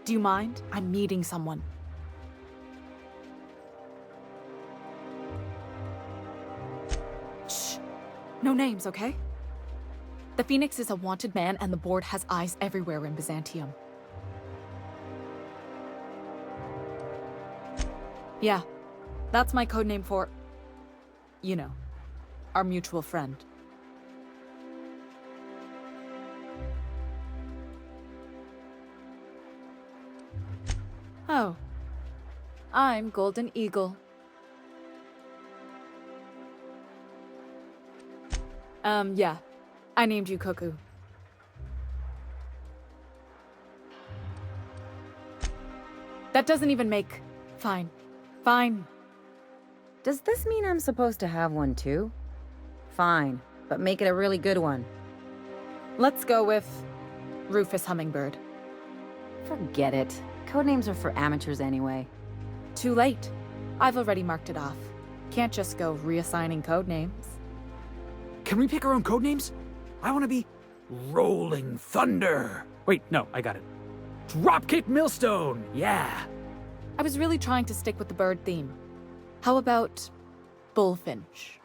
Do you mind? I'm meeting someone. Shh. No names, okay? The Phoenix is a wanted man, and the board has eyes everywhere in Byzantium. Yeah, that's my codename for... you know, our mutual friend. Oh. I'm Golden Eagle. Yeah. I named you Cuckoo. That doesn't even make... Fine. Fine. Does this mean I'm supposed to have one too? Fine, but make it a really good one. Let's go with... Rufus Hummingbird. Forget it. Codenames are for amateurs anyway. Too late. I've already marked it off. Can't just go reassigning codenames. Can we pick our own codenames? I want to be Rolling Thunder. Wait, no, I got it. Dropkick Millstone, yeah. I was really trying to stick with the bird theme. How about Bullfinch?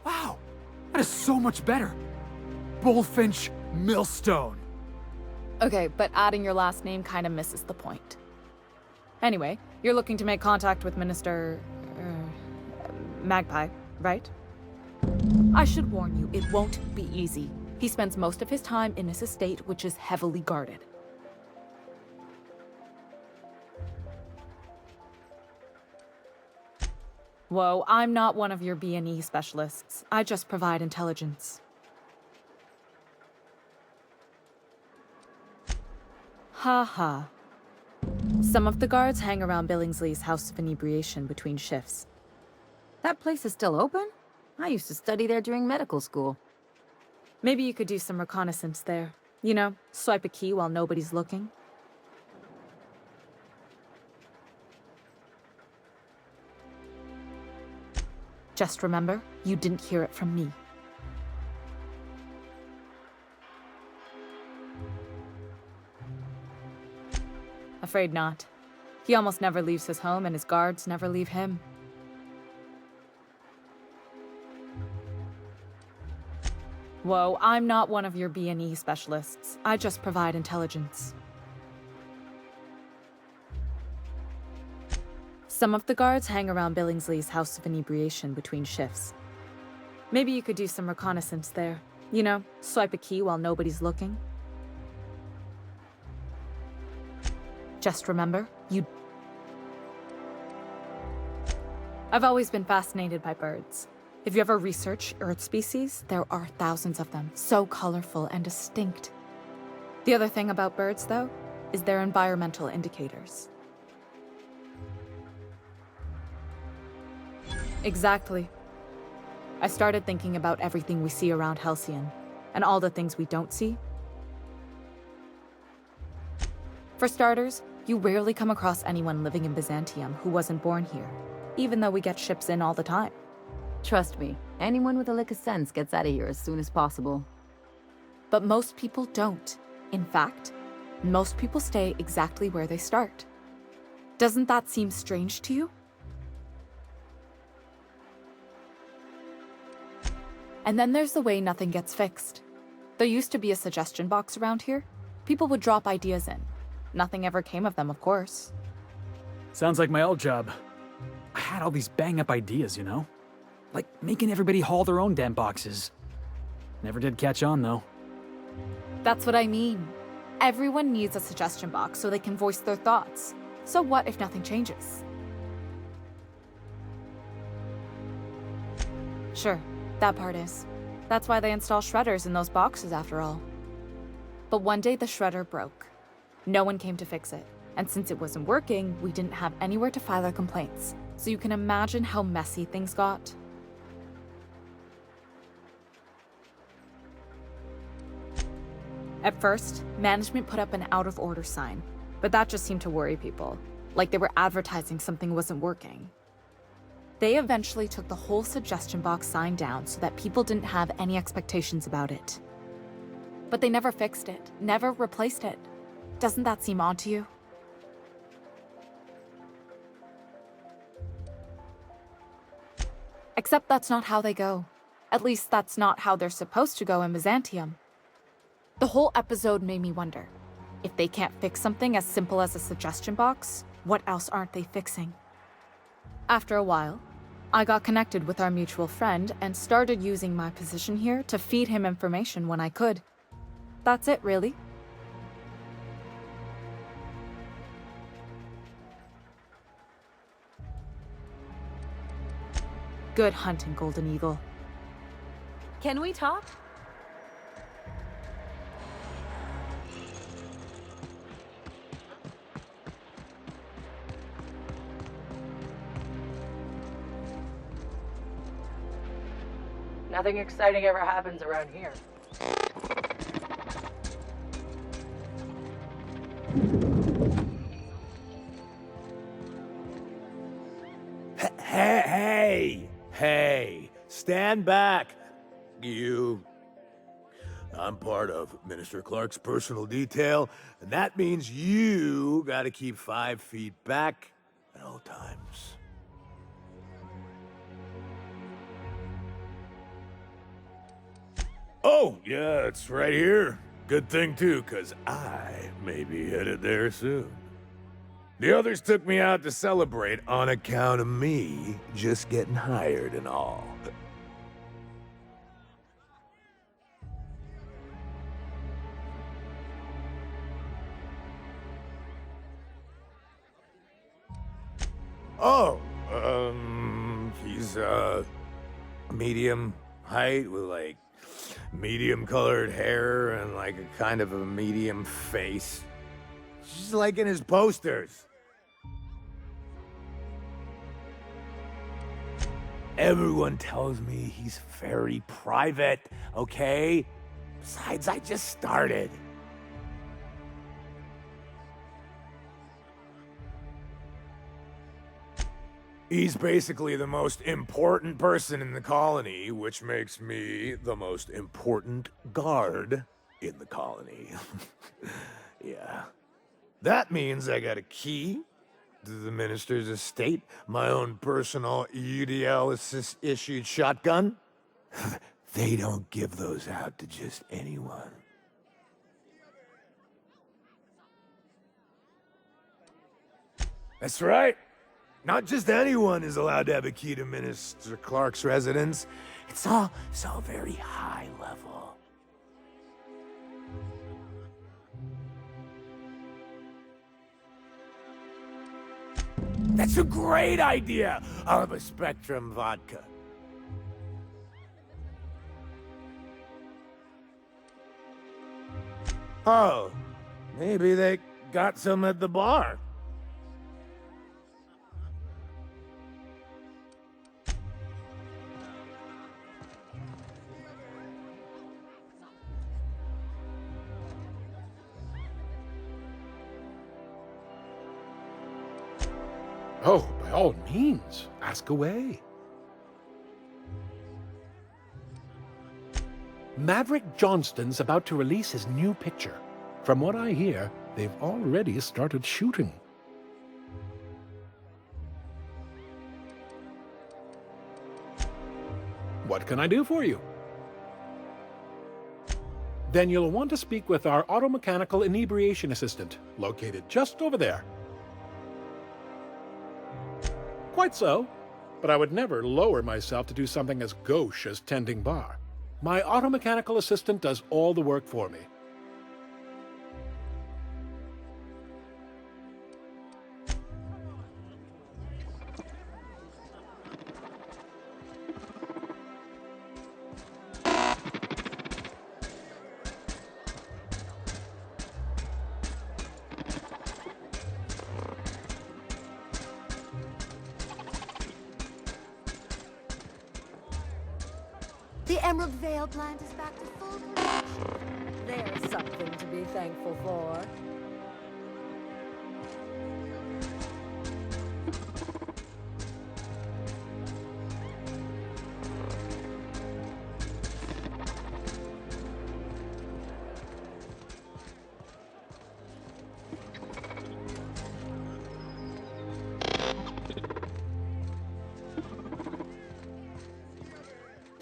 Wow, that is so much better. Bullfinch Millstone. Okay, but adding your last name kind of misses the point. Anyway, you're looking to make contact with Minister... Magpie, right? I should warn you, it won't be easy. He spends most of his time in his estate, which is heavily guarded. Whoa, I'm not one of your B&E specialists. I just provide intelligence. Ha ha. Some of the guards hang around Billingsley's House of Inebriation between shifts. That place is still open? I used to study there during medical school. Maybe you could do some reconnaissance there. You know, swipe a key while nobody's looking. Just remember, you didn't hear it from me. Afraid not. He almost never leaves his home, and his guards never leave him. Whoa, I'm not one of your B&E specialists. I just provide intelligence. Some of the guards hang around Billingsley's House of Inebriation between shifts. Maybe you could do some reconnaissance there. You know, swipe a key while nobody's looking. Just remember, I've always been fascinated by birds. If you ever research Earth species, there are thousands of them, so colorful and distinct. The other thing about birds, though, is their environmental indicators. Exactly. I started thinking about everything we see around Halcyon, and all the things we don't see. For starters, you rarely come across anyone living in Byzantium who wasn't born here, even though we get ships in all the time. Trust me, anyone with a lick of sense gets out of here as soon as possible. But most people don't. In fact, most people stay exactly where they start. Doesn't that seem strange to you? And then there's the way nothing gets fixed. There used to be a suggestion box around here. People would drop ideas in. Nothing ever came of them, of course. Sounds like my old job. I had all these bang-up ideas, you know? Like making everybody haul their own damn boxes. Never did catch on, though. That's what I mean. Everyone needs a suggestion box so they can voice their thoughts. So what if nothing changes? Sure, that part is. That's why they install shredders in those boxes, after all. But one day the shredder broke. No one came to fix it. And since it wasn't working, we didn't have anywhere to file our complaints. So you can imagine how messy things got. At first, management put up an out-of-order sign, but that just seemed to worry people, like they were advertising something wasn't working. They eventually took the whole suggestion box sign down so that people didn't have any expectations about it. But they never fixed it, never replaced it. Doesn't that seem odd to you? Except that's not how they go. At least that's not how they're supposed to go in Byzantium. The whole episode made me wonder, if they can't fix something as simple as a suggestion box, what else aren't they fixing? After a while, I got connected with our mutual friend and started using my position here to feed him information when I could. That's it, really. Good hunting, Golden Eagle. Can we talk? Nothing exciting ever happens around here. Hey, stand back, you. I'm part of Minister Clark's personal detail, and that means you gotta keep 5 feet back at all times. Oh, yeah, it's right here. Good thing, too, 'cause I may be headed there soon. The others took me out to celebrate on account of me just getting hired and all. Oh, he's, medium height with, like, medium colored hair and, like, a kind of a medium face. Just like in his posters. Everyone tells me he's very private, okay? Besides, I just started. He's basically the most important person in the colony, which makes me the most important guard in the colony. Yeah. That means I got a key to the minister's estate, my own personal UDL-issued shotgun. They don't give those out to just anyone. That's right. Not just anyone is allowed to have a key to Minister Clark's residence. It's all so very high level. That's a great idea! I'll have a Spectrum vodka. Oh, maybe they got some at the bar. Oh, by all means, ask away. Maverick Johnston's about to release his new picture. From what I hear, they've already started shooting. What can I do for you? Then you'll want to speak with our automechanical inebriation assistant, located just over there. Quite so, but I would never lower myself to do something as gauche as tending bar. My automechanical assistant does all the work for me. The Emerald Vale plant is back to full production. There's something to be thankful for.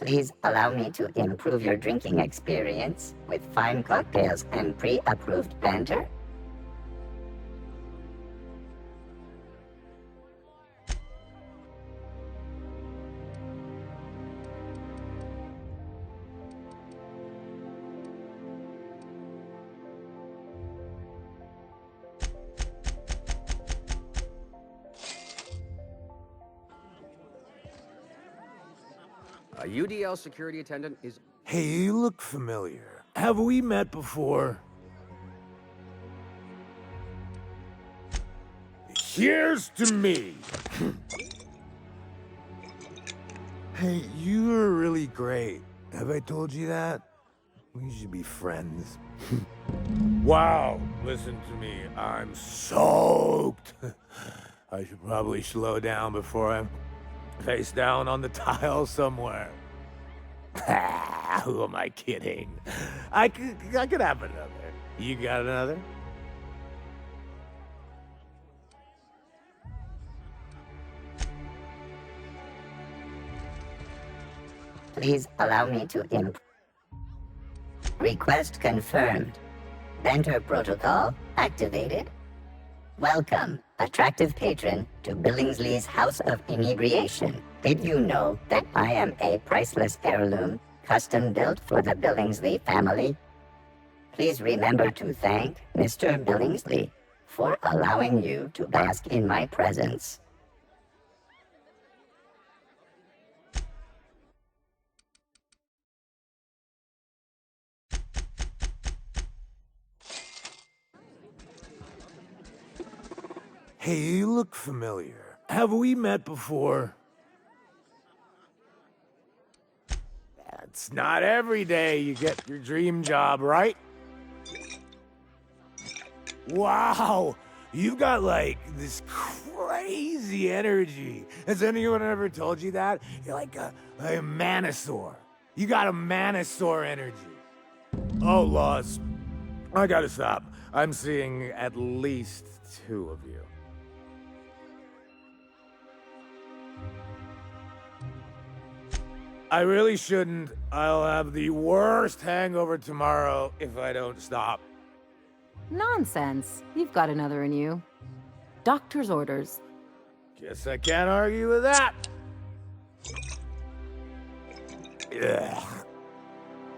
Please allow me to improve your drinking experience with fine cocktails and pre-approved banter. A UDL security attendant is... Hey, you look familiar. Have we met before? Here's to me! Hey, you are really great. Have I told you that? We should be friends. Wow, listen to me. I'm soaked. I should probably slow down before I'm face down on the tile somewhere. Who am I kidding? I could have another. You got another? Please allow me to Request confirmed. Banter protocol activated. Welcome, attractive patron, to Billingsley's House of Inebriation. Did you know that I am a priceless heirloom, custom built for the Billingsley family? Please remember to thank Mr. Billingsley for allowing you to bask in my presence. Hey, you look familiar. Have we met before? It's not every day you get your dream job, right? Wow, you've got like this crazy energy. Has anyone ever told you that? You're like a manosaur. You got a manosaur energy. Oh, Laws, I gotta stop. I'm seeing at least 2 of you. I really shouldn't. I'll have the worst hangover tomorrow if I don't stop. Nonsense. You've got another in you. Doctor's orders. Guess I can't argue with that. Ugh.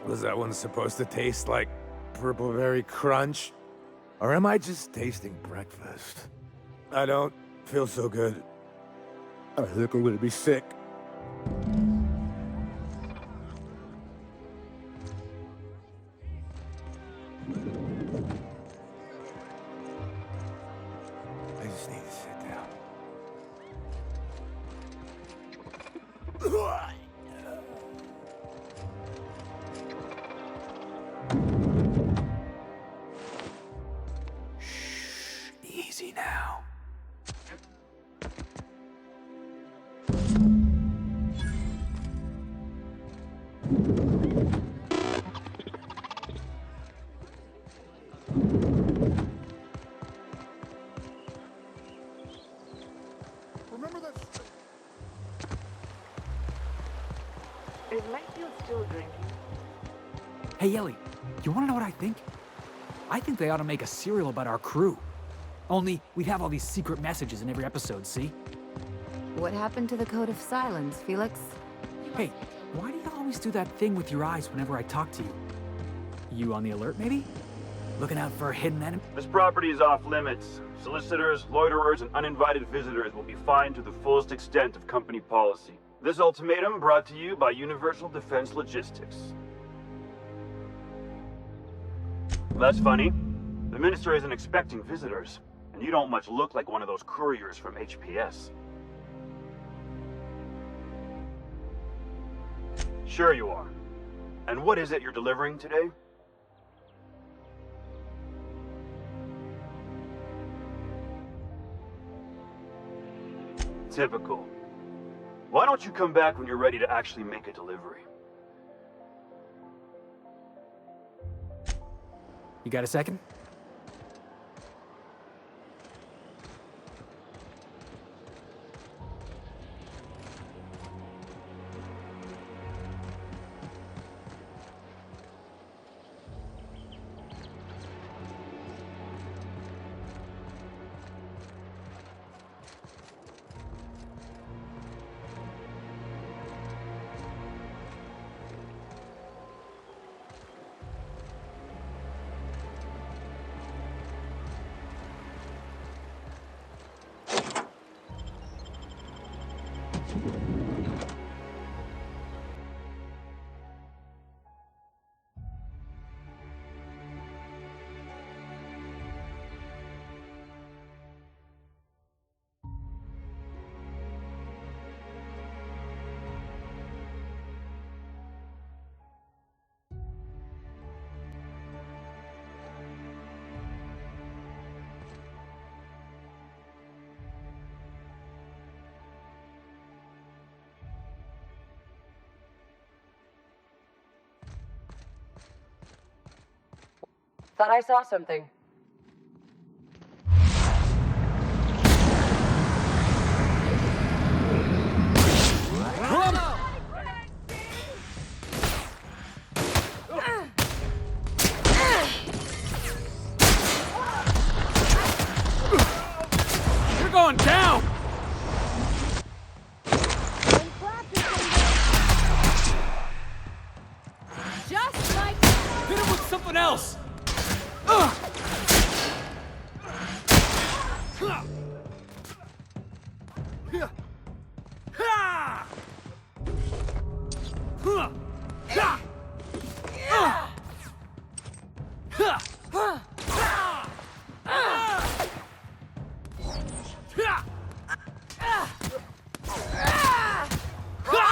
Was that one supposed to taste like Purple Berry Crunch? Or am I just tasting breakfast? I don't feel so good. I think I'm gonna be sick. I just need to sit down. Shh, easy now. Remember that... Is Lightfield still drinking? Hey, Ellie, you wanna know what I think? I think they ought to make a serial about our crew. Only, we'd have all these secret messages in every episode, see? What happened to the code of silence, Felix? Hey, why do you always do that thing with your eyes whenever I talk to you? You on the alert, maybe? Looking out for a hidden enemy? This property is off limits. Solicitors, loiterers, and uninvited visitors will be fined to the fullest extent of company policy. This ultimatum brought to you by Universal Defense Logistics. That's funny. The minister isn't expecting visitors, and you don't much look like one of those couriers from HPS. Sure you are. And what is it you're delivering today? Typical. Why don't you come back when you're ready to actually make a delivery? You got a second? Thought I saw something. You're going down! Just like Hit him with something else!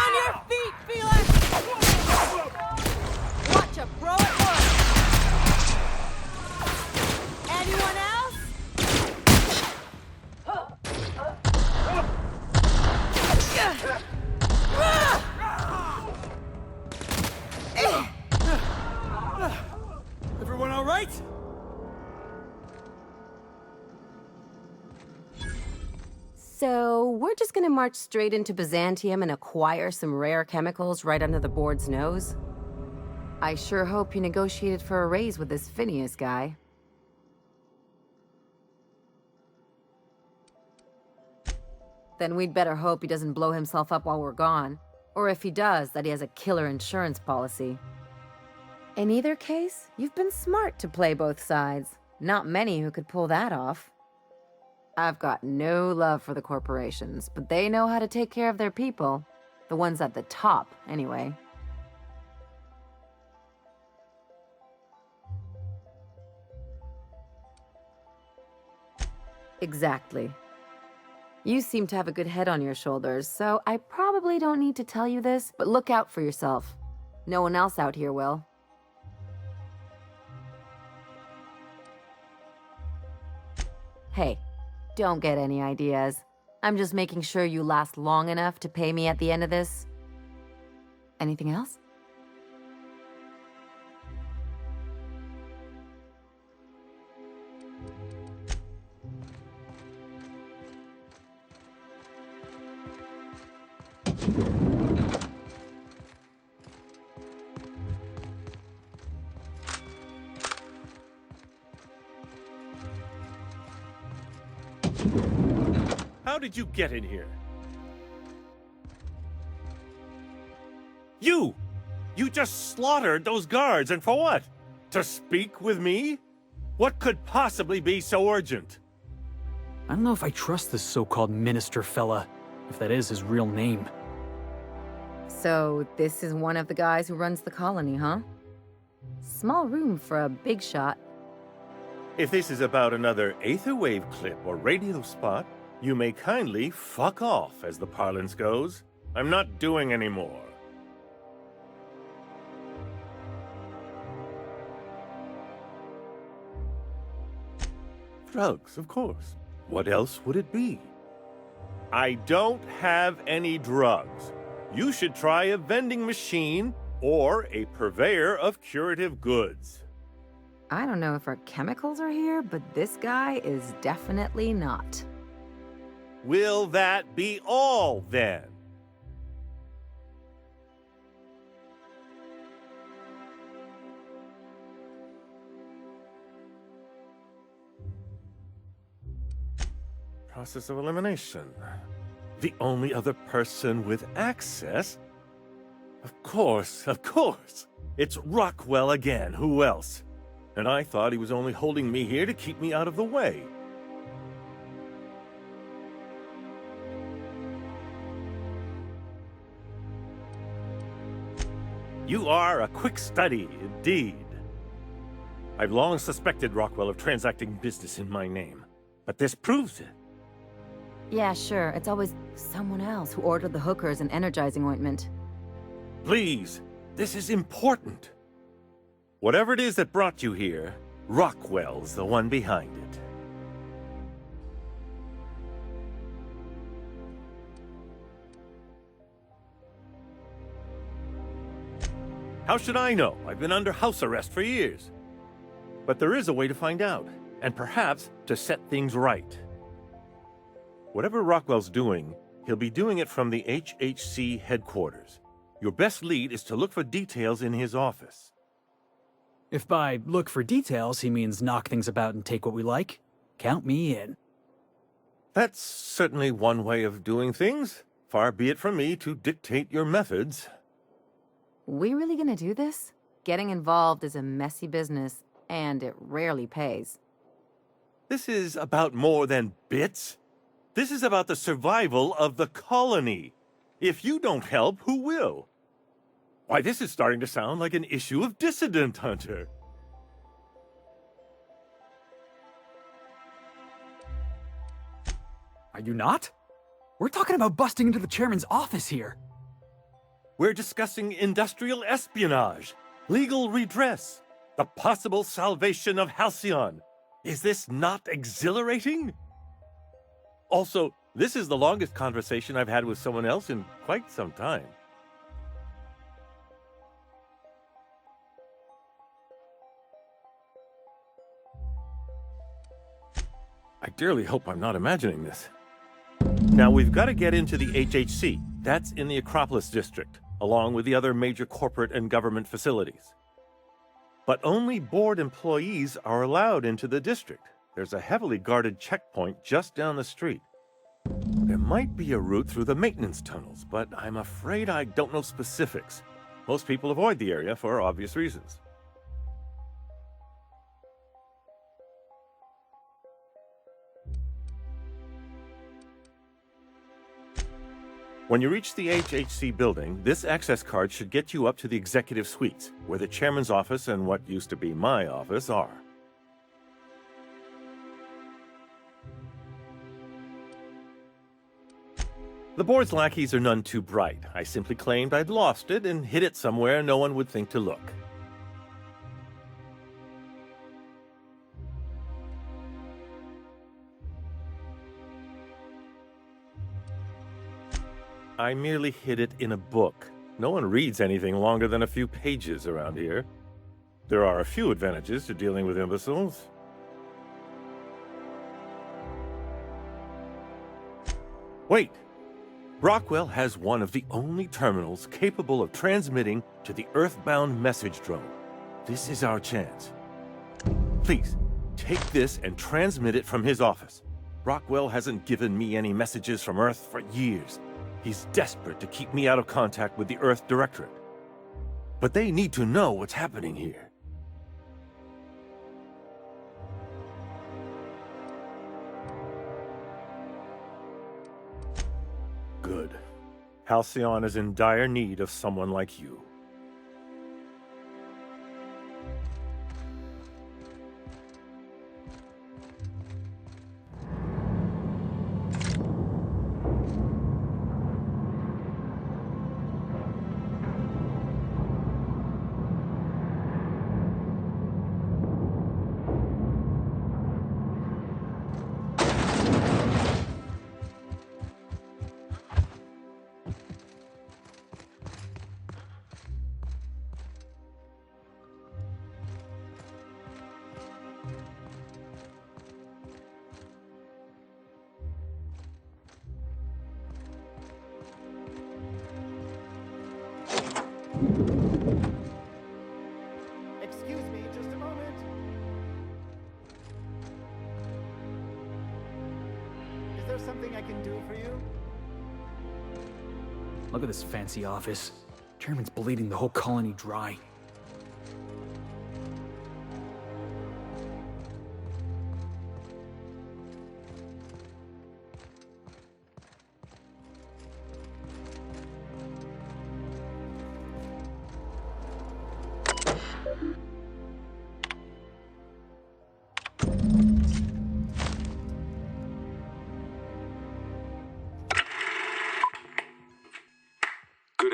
on your feet, Felix! Watch a pro at work. Anyone else? Everyone all right? So, we're just gonna march straight into Byzantium and acquire some rare chemicals right under the board's nose? I sure hope you negotiated for a raise with this Phineas guy. Then we'd better hope he doesn't blow himself up while we're gone. Or if he does, that he has a killer insurance policy. In either case, you've been smart to play both sides. Not many who could pull that off. I've got no love for the corporations, but they know how to take care of their people. The ones at the top, anyway. Exactly. You seem to have a good head on your shoulders, so I probably don't need to tell you this, but look out for yourself. No one else out here will. Hey, don't get any ideas. I'm just making sure you last long enough to pay me at the end of this. Anything else? How did you get in here? You! You just slaughtered those guards, and for what? To speak with me? What could possibly be so urgent? I don't know if I trust this so-called minister fella, if that is his real name. So, this is one of the guys who runs the colony, huh? Small room for a big shot. If this is about another Aetherwave clip or radio spot, you may kindly fuck off, as the parlance goes. I'm not doing any more. Drugs, of course. What else would it be? I don't have any drugs. You should try a vending machine or a purveyor of curative goods. I don't know if our chemicals are here, but this guy is definitely not. Will that be all, then? Process of elimination. The only other person with access? Of course, of course. It's Rockwell again. Who else? And I thought he was only holding me here to keep me out of the way. You are a quick study, indeed. I've long suspected Rockwell of transacting business in my name, but this proves it. Yeah, sure. It's always someone else who ordered the hookers and energizing ointment. Please, this is important. Whatever it is that brought you here, Rockwell's the one behind it. How should I know? I've been under house arrest for years. But there is a way to find out, and perhaps to set things right. Whatever Rockwell's doing, he'll be doing it from the HHC headquarters. Your best lead is to look for details in his office. If by look for details he means knock things about and take what we like, count me in. That's certainly one way of doing things. Far be it from me to dictate your methods. We really gonna do this? Getting involved is a messy business, and it rarely pays. This is about more than bits. This is about the survival of the colony. If you don't help, who will? Why, this is starting to sound like an issue of Dissident Hunter. Are you not? We're talking about busting into the chairman's office here. We're discussing industrial espionage, legal redress, the possible salvation of Halcyon. Is this not exhilarating? Also, this is the longest conversation I've had with someone else in quite some time. I dearly hope I'm not imagining this. Now, we've got to get into the HHC. That's in the Acropolis district, along with the other major corporate and government facilities. But only board employees are allowed into the district. There's a heavily guarded checkpoint just down the street. There might be a route through the maintenance tunnels, but I'm afraid I don't know specifics. Most people avoid the area for obvious reasons. When you reach the HHC building, this access card should get you up to the executive suites, where the chairman's office and what used to be my office are. The board's lackeys are none too bright. I simply claimed I'd lost it and hid it somewhere no one would think to look. I merely hid it in a book. No one reads anything longer than a few pages around here. There are a few advantages to dealing with imbeciles. Wait! Rockwell has one of the only terminals capable of transmitting to the Earthbound message drone. This is our chance. Please, take this and transmit it from his office. Rockwell hasn't given me any messages from Earth for years. He's desperate to keep me out of contact with the Earth Directorate. But they need to know what's happening here. Good. Halcyon is in dire need of someone like you. Excuse me, just a moment. Is there something I can do for you? Look at this fancy office. Chairman's bleeding the whole colony dry.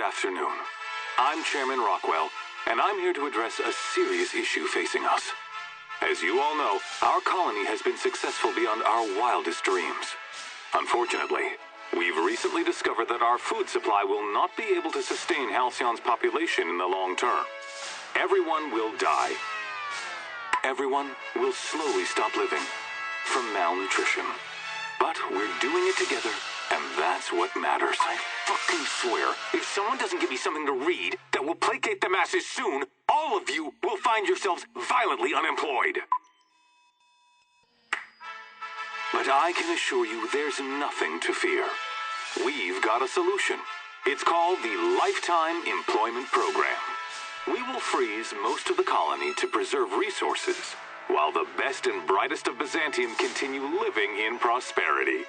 afternoon. I'm Chairman Rockwell, and I'm here to address a serious issue facing us. As you all know, our colony has been successful beyond our wildest dreams. Unfortunately, we've recently discovered that our food supply will not be able to sustain Halcyon's population in the long term. Everyone will die. Everyone will slowly stop living from malnutrition. But we're doing it together, and that's what matters. I fucking swear, if someone doesn't give me something to read that will placate the masses soon, all of you will find yourselves violently unemployed. But I can assure you there's nothing to fear. We've got a solution. It's called the Lifetime Employment Program. We will freeze most of the colony to preserve resources, while the best and brightest of Byzantium continue living in prosperity.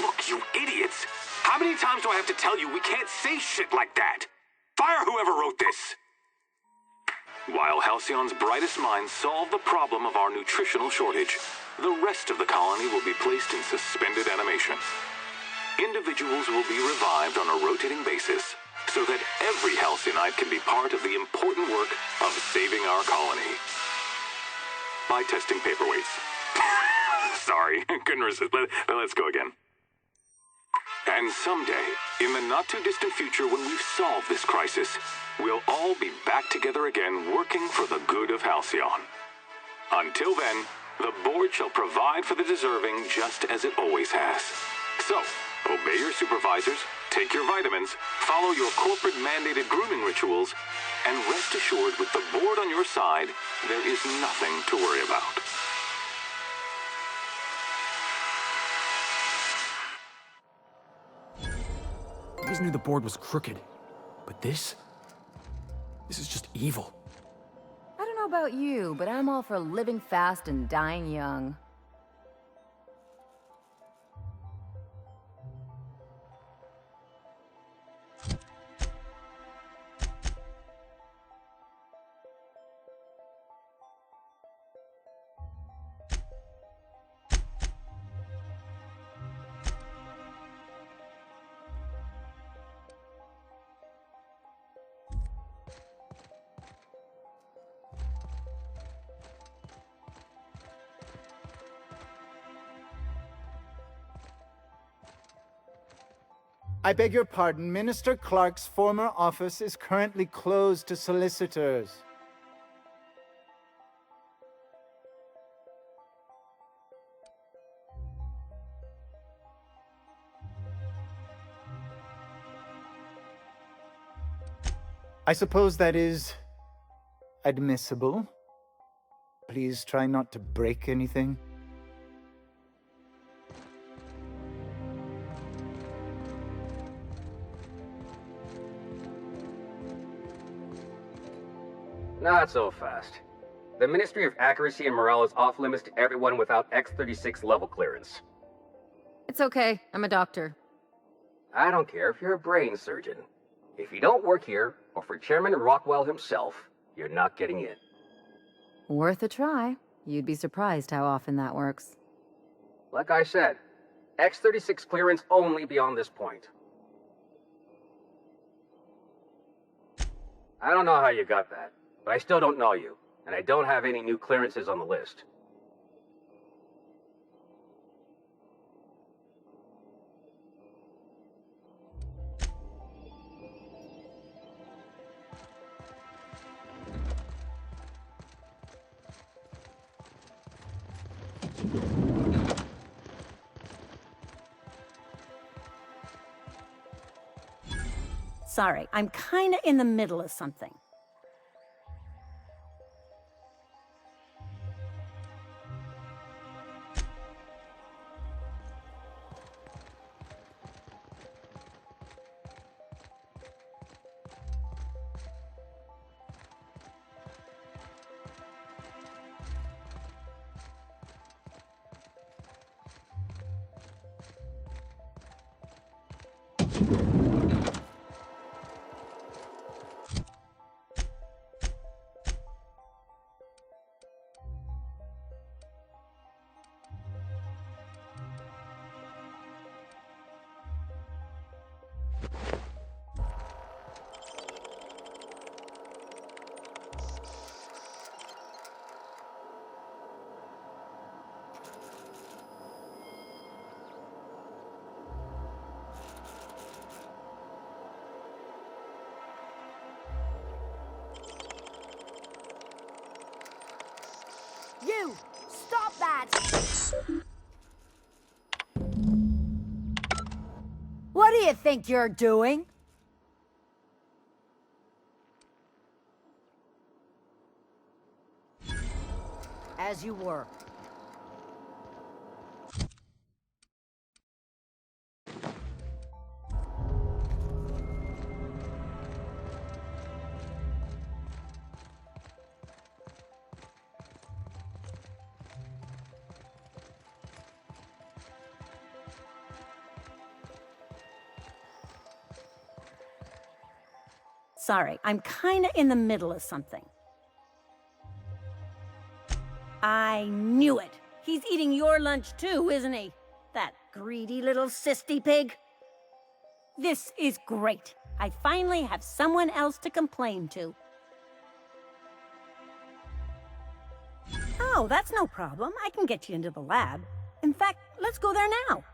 Look, you idiots! How many times do I have to tell you we can't say shit like that? Fire whoever wrote this! While Halcyon's brightest minds solve the problem of our nutritional shortage, the rest of the colony will be placed in suspended animation. Individuals will be revived on a rotating basis, so that every Halcyonite can be part of the important work of saving our colony. By testing paperweights. Sorry, couldn't resist. Let's go again. And someday, in the not-too-distant future when we've solved this crisis, we'll all be back together again working for the good of Halcyon. Until then, the board shall provide for the deserving just as it always has. So, obey your supervisors, take your vitamins, follow your corporate-mandated grooming rituals, and rest assured with the board on your side, there is nothing to worry about. I always knew the board was crooked, but this is just evil. I don't know about you, but I'm all for living fast and dying young. I beg your pardon, Minister Clark's former office is currently closed to solicitors. I suppose that is admissible. Please try not to break anything. Not so fast. The Ministry of Accuracy and Morale is off limits to everyone without X-36 level clearance. It's okay. I'm a doctor. I don't care if you're a brain surgeon. If you don't work here, or for Chairman Rockwell himself, you're not getting in. Worth a try. You'd be surprised how often that works. Like I said, X-36 clearance only beyond this point. I don't know how you got that, but I still don't know you, and I don't have any new clearances on the list. Sorry, I'm kinda in the middle of something. What do you think you're doing? As you were. Sorry, I'm kinda in the middle of something. I knew it! He's eating your lunch too, isn't he? That greedy little cysty pig. This is great. I finally have someone else to complain to. Oh, that's no problem. I can get you into the lab. In fact, let's go there now.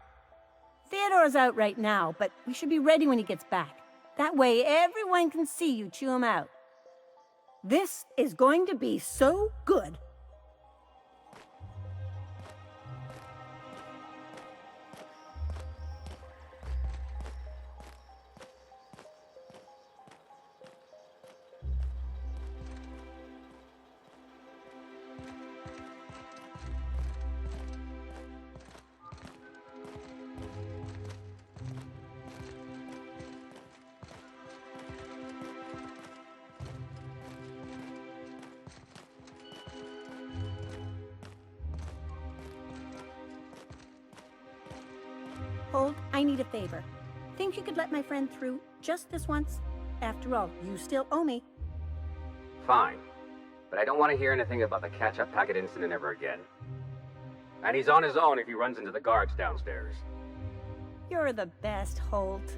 Theodore's out right now, but we should be ready when he gets back. That way everyone can see you chew him out. This is going to be so good. Hold, I need a favor. Think you could let my friend through just this once? After all, you still owe me. Fine. But I don't want to hear anything about the catch-up packet incident ever again. And he's on his own if he runs into the guards downstairs. You're the best, Holt.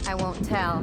I won't tell.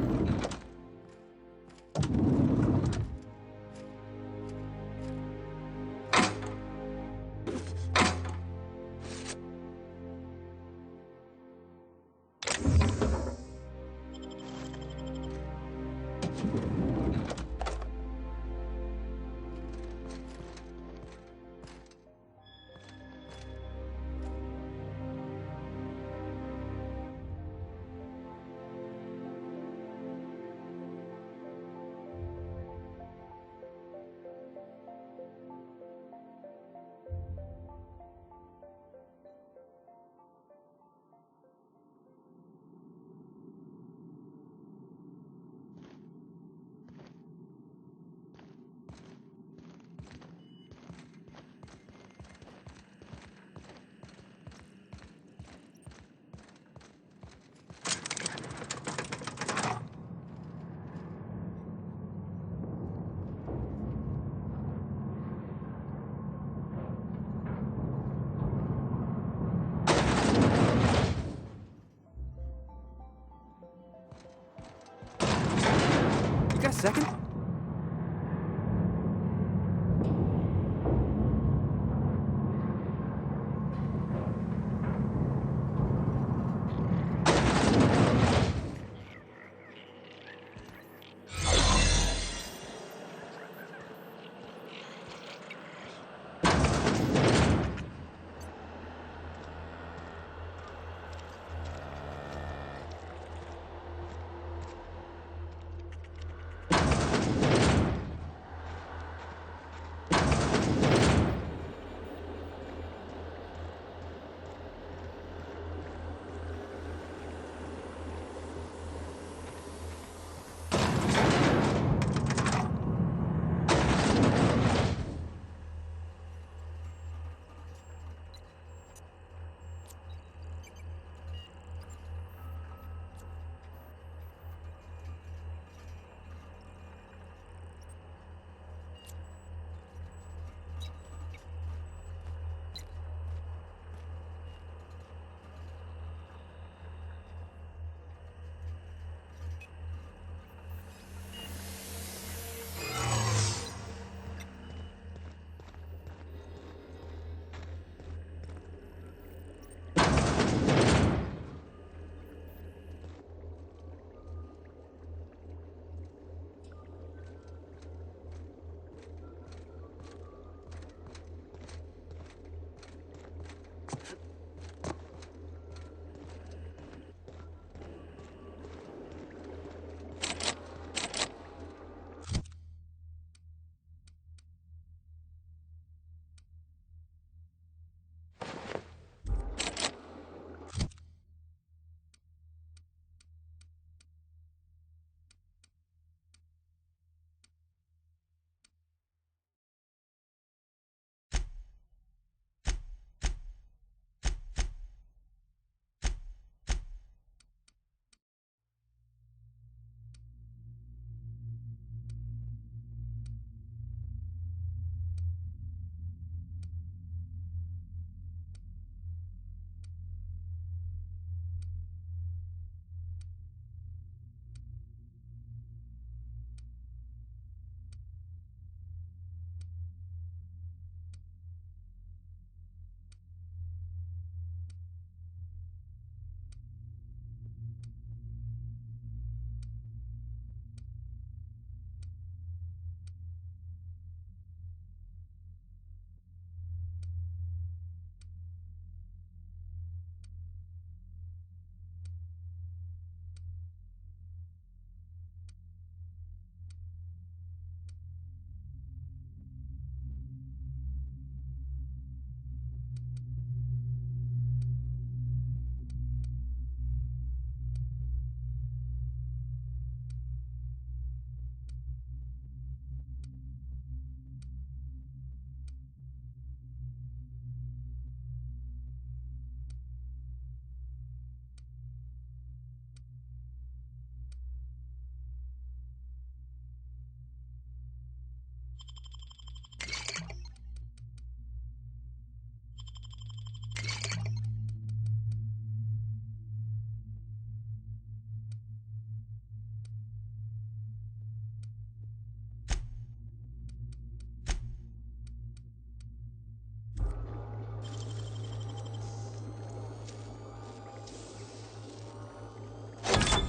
You got a second?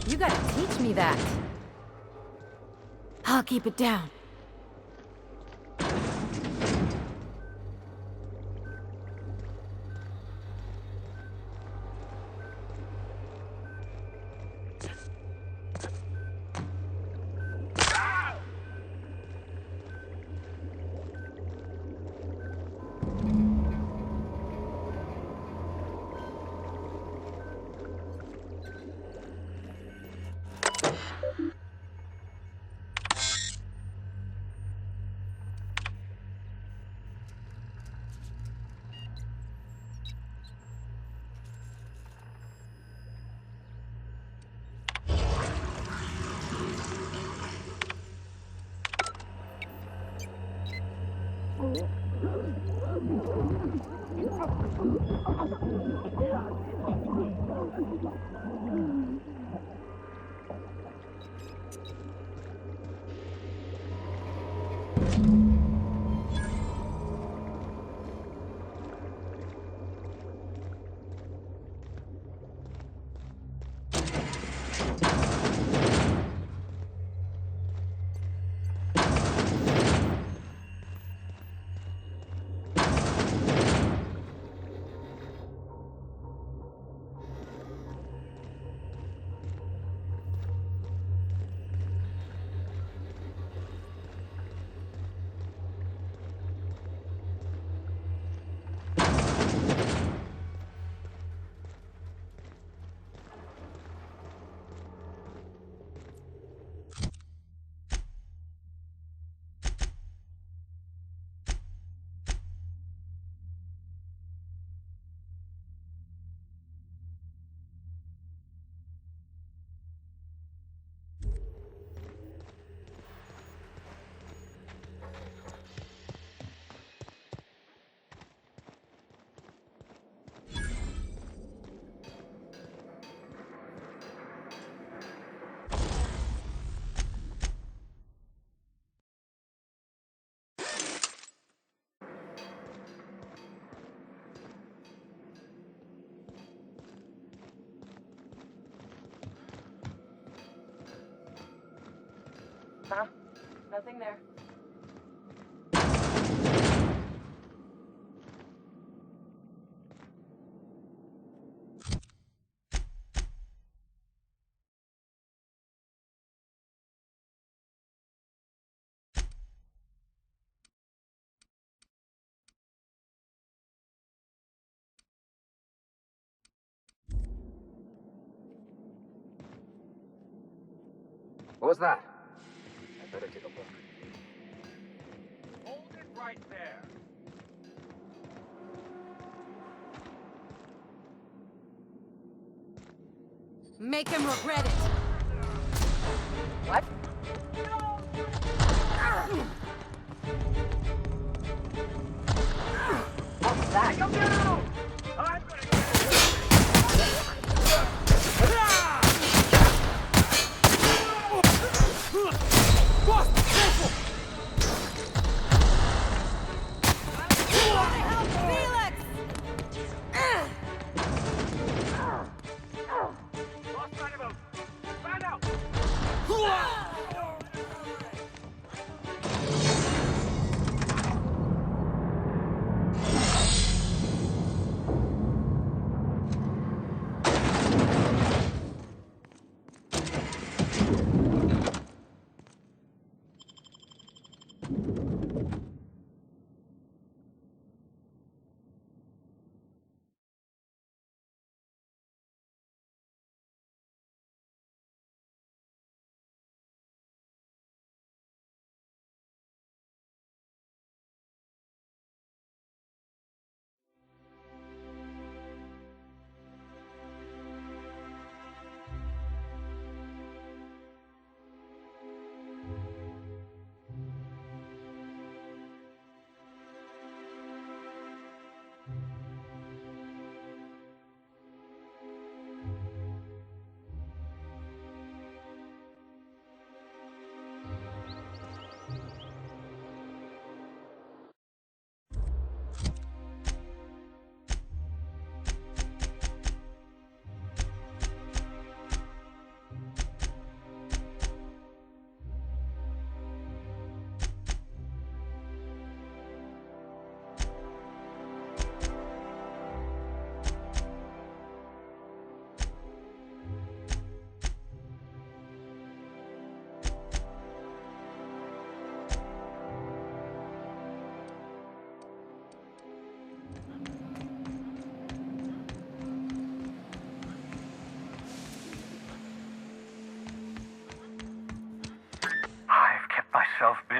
You gotta teach me that. I'll keep it down. Huh? Nothing there. What was that? I better take a look. Hold it right there. Make him regret it. What? What was that? Come down! I'm gonna get Boss, careful! Help Felix! lost sight of him. Find out.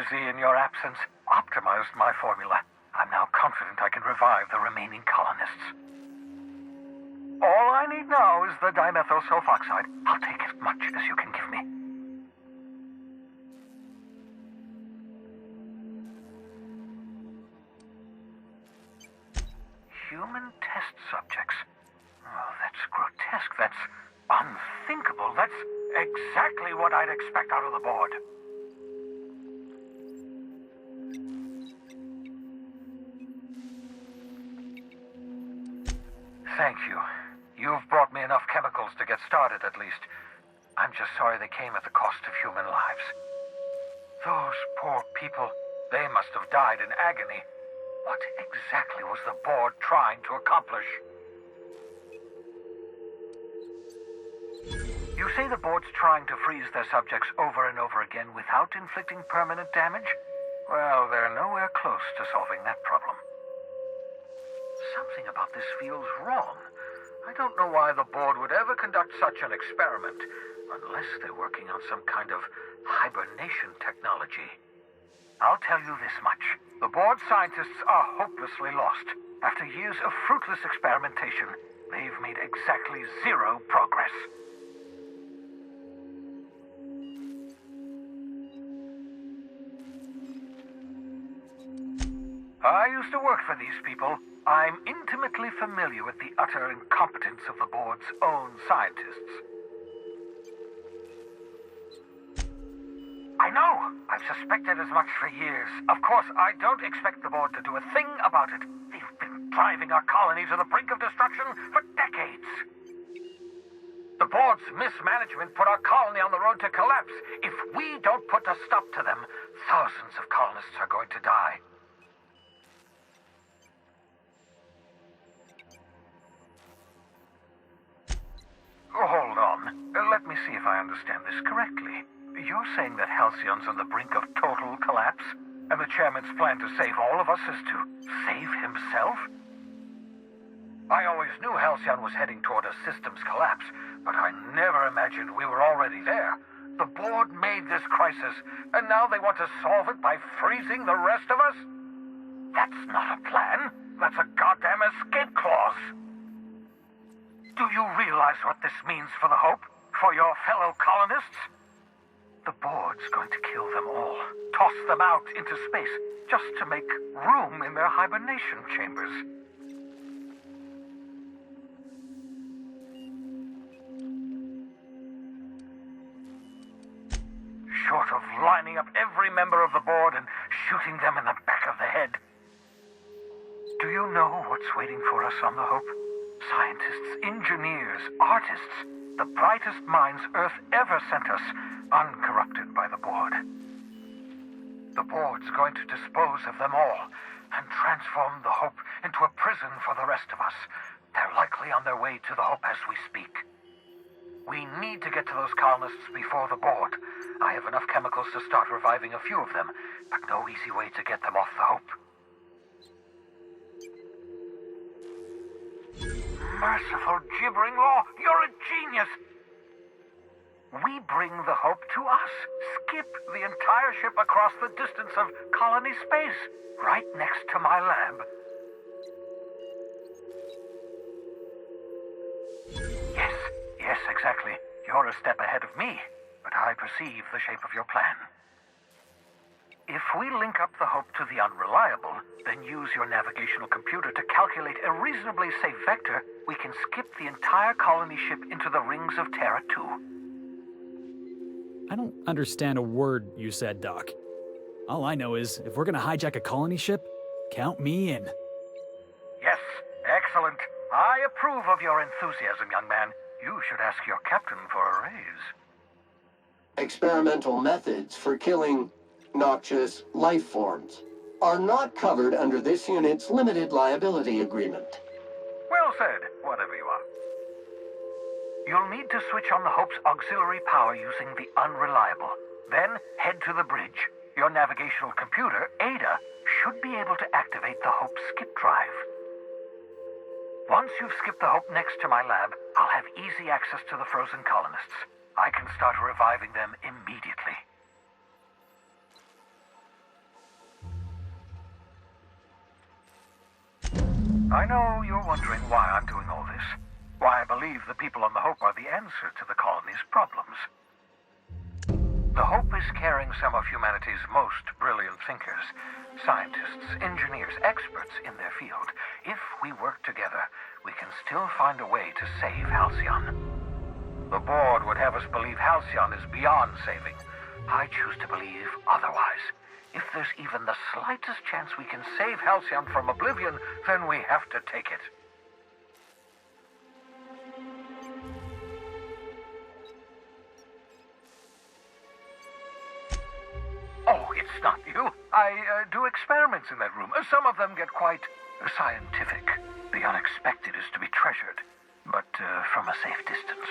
busy in your absence, optimized my formula. I'm now confident I can revive the remaining colonists. All I need now is the dimethyl sulfoxide. I'll take as much as you can give me. Human test subjects. Oh, that's grotesque. That's unthinkable. That's exactly what I'd expect out of the board. Thank you. You've brought me enough chemicals to get started, at least. I'm just sorry they came at the cost of human lives. Those poor people, they must have died in agony. What exactly was the board trying to accomplish? You say the board's trying to freeze their subjects over and over again without inflicting permanent damage? Well, they're nowhere close to solving that problem. Something about this feels wrong. I don't know why the board would ever conduct such an experiment, unless they're working on some kind of hibernation technology. I'll tell you this much. The board scientists are hopelessly lost. After years of fruitless experimentation, they've made exactly zero progress. I used to work for these people. I'm intimately familiar with the utter incompetence of the board's own scientists. I know! I've suspected as much for years. Of course, I don't expect the board to do a thing about it. They've been driving our colony to the brink of destruction for decades. The board's mismanagement put our colony on the road to collapse. If we don't put a stop to them, thousands of colonists are going to die. Hold on. Let me see if I understand this correctly. You're saying that Halcyon's on the brink of total collapse? And the chairman's plan to save all of us is to save himself? I always knew Halcyon was heading toward a systems collapse, but I never imagined we were already there. The board made this crisis, and now they want to solve it by freezing the rest of us? That's not a plan. That's a goddamn escape clause. Do you realize what this means for the Hope? For your fellow colonists? The board's going to kill them all. Toss them out into space, just to make room in their hibernation chambers. Short of lining up every member of the board and shooting them in the back of the head. Do you know what's waiting for us on the Hope? Scientists, engineers, artists, the brightest minds Earth ever sent us, uncorrupted by the board. The board's going to dispose of them all and transform the Hope into a prison for the rest of us. They're likely on their way to the Hope as we speak. We need to get to those colonists before the board. I have enough chemicals to start reviving a few of them, but no easy way to get them off the Hope. Merciful gibbering law, you're a genius! We bring the Hope to us. Skip the entire ship across the distance of colony space, right next to my lab. Yes, exactly. You're a step ahead of me, but I perceive the shape of your plan. If we link up the Hope to the Unreliable, then use your navigational computer to calculate a reasonably safe vector, we can skip the entire colony ship into the rings of Terra 2. I don't understand a word you said, Doc. All I know is, if we're gonna hijack a colony ship, count me in. Yes, excellent. I approve of your enthusiasm, young man. You should ask your captain for a raise. Experimental methods for killing noxious life forms are not covered under this unit's limited liability agreement. Well said, whatever you are. You'll need to switch on the Hope's auxiliary power using the Unreliable. Then head to the bridge. Your navigational computer, Ada, should be able to activate the Hope's skip drive. Once you've skipped the Hope next to my lab, I'll have easy access to the frozen colonists. I can start reviving them immediately. I know you're wondering why I'm doing all this. Why I believe the people on the Hope are the answer to the colony's problems. The Hope is carrying some of humanity's most brilliant thinkers, scientists, engineers, experts in their field. If we work together, we can still find a way to save Halcyon. The board would have us believe Halcyon is beyond saving. I choose to believe otherwise. If there's even the slightest chance we can save Halcyon from oblivion, then we have to take it. Oh, it's not you. I do experiments in that room. Some of them get quite scientific. The unexpected is to be treasured, but from a safe distance.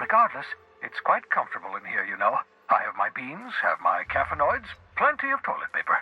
Regardless, it's quite comfortable in here, you know. I have my beans, have my caffeinoids, plenty of toilet paper.